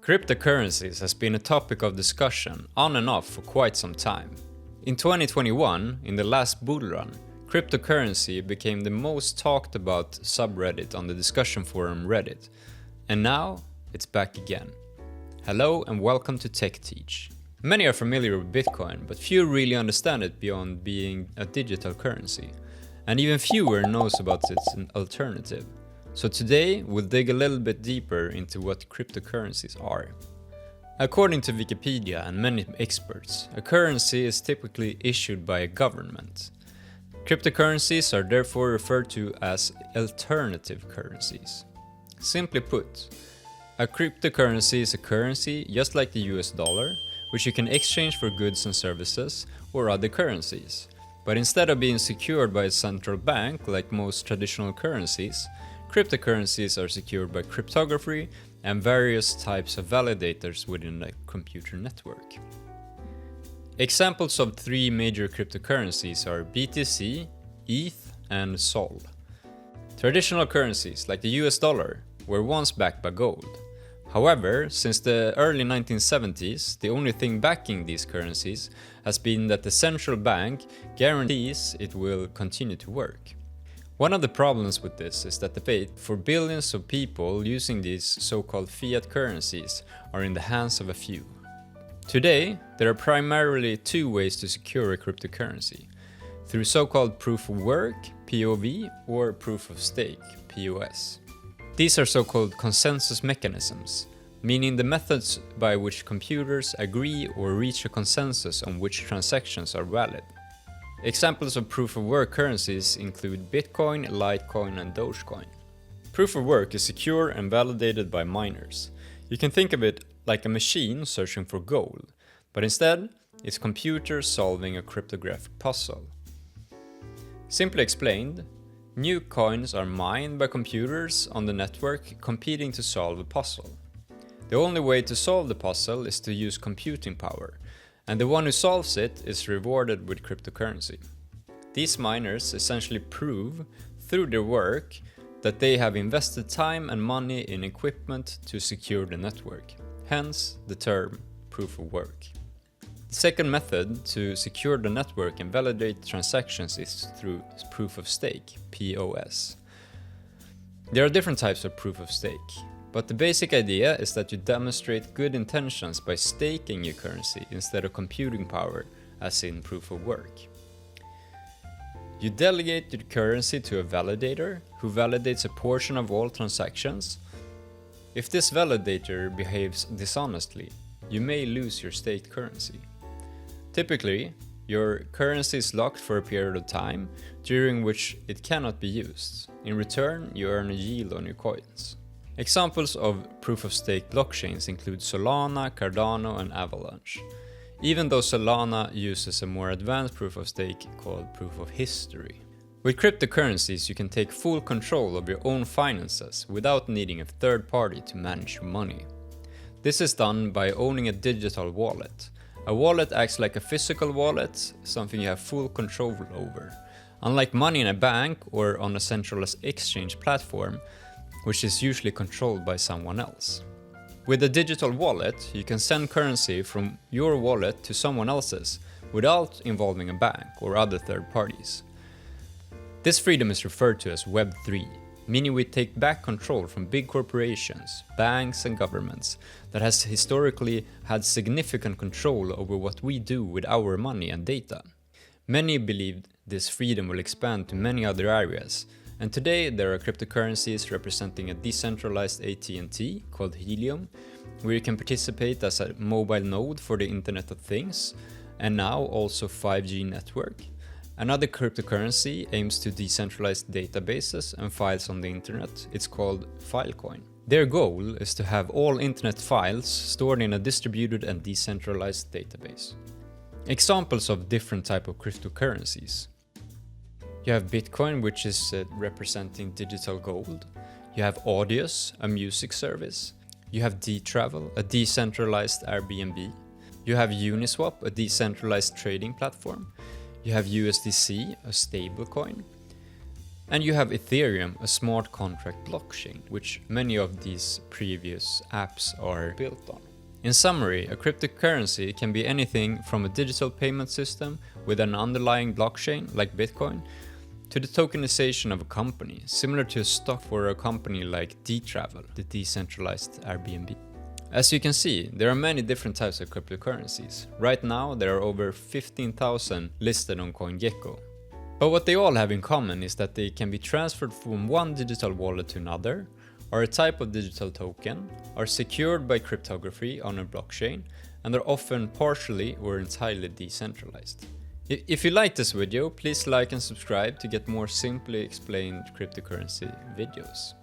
Cryptocurrencies has been a topic of discussion on and off for quite some time. In 2021, in the last bull run, cryptocurrency became the most talked about subreddit on the discussion forum Reddit. And now, it's back again. Hello and welcome to Tech Teach. Many are familiar with Bitcoin, but few really understand it beyond being a digital currency. And even fewer knows about its alternative. So today, we'll dig a little bit deeper into what cryptocurrencies are. According to Wikipedia and many experts, a currency is typically issued by a government. Cryptocurrencies are therefore referred to as alternative currencies. Simply put, a cryptocurrency is a currency just like the US dollar, which you can exchange for goods and services or other currencies. But instead of being secured by a central bank like most traditional currencies, cryptocurrencies are secured by cryptography and various types of validators within a computer network. Examples of three major cryptocurrencies are BTC, ETH, and SOL. Traditional currencies like the US dollar were once backed by gold. However, since the early 1970s, the only thing backing these currencies has been that the central bank guarantees it will continue to work. One of the problems with this is that the fate for billions of people using these so-called fiat currencies are in the hands of a few. Today, there are primarily two ways to secure a cryptocurrency: through so-called proof of work, POV, or proof of stake, POS. These are so-called consensus mechanisms, meaning the methods by which computers agree or reach a consensus on which transactions are valid. Examples of proof of work currencies include Bitcoin, Litecoin, and Dogecoin. Proof of work is secure and validated by miners. You can think of it like a machine searching for gold, but instead, it's computers solving a cryptographic puzzle. Simply explained, new coins are mined by computers on the network competing to solve a puzzle. The only way to solve the puzzle is to use computing power, and the one who solves it is rewarded with cryptocurrency. These miners essentially prove, through their work, that they have invested time and money in equipment to secure the network, hence the term proof of work. The second method to secure the network and validate transactions is through proof of stake, POS. There are different types of proof of stake, but the basic idea is that you demonstrate good intentions by staking your currency instead of computing power, as in proof of work. You delegate your currency to a validator, who validates a portion of all transactions. If this validator behaves dishonestly, you may lose your staked currency. Typically, your currency is locked for a period of time, during which it cannot be used. In return, you earn a yield on your coins. Examples of proof-of-stake blockchains include Solana, Cardano, and Avalanche, even though Solana uses a more advanced proof-of-stake called proof of history. With cryptocurrencies, you can take full control of your own finances without needing a third party to manage your money. This is done by owning a digital wallet. A wallet acts like a physical wallet, something you have full control over. Unlike money in a bank or on a centralized exchange platform, which is usually controlled by someone else. With a digital wallet, you can send currency from your wallet to someone else's without involving a bank or other third parties. This freedom is referred to as Web3, meaning we take back control from big corporations, banks, and governments that has historically had significant control over what we do with our money and data. Many believe this freedom will expand to many other areas, and today there are cryptocurrencies representing a decentralized AT&T called Helium, where you can participate as a mobile node for the Internet of Things, and now also 5G network. Another cryptocurrency aims to decentralize databases and files on the internet. It's called FileCoin. Their goal is to have all internet files stored in a distributed and decentralized database. Examples of different types of cryptocurrencies. You have Bitcoin, which is representing digital gold. You have Audius, a music service. You have dTravel, a decentralized Airbnb. You have Uniswap, a decentralized trading platform. You have USDC, a stablecoin. And you have Ethereum, a smart contract blockchain, which many of these previous apps are built on. In summary, a cryptocurrency can be anything from a digital payment system with an underlying blockchain like Bitcoin to the tokenization of a company, similar to a stock for a company like dTravel, the decentralized Airbnb. As you can see, there are many different types of cryptocurrencies. Right now, there are over 15,000 listed on CoinGecko. But what they all have in common is that they can be transferred from one digital wallet to another, are a type of digital token, are secured by cryptography on a blockchain, and are often partially or entirely decentralized. If you like this video, please like and subscribe to get more simply explained cryptocurrency videos.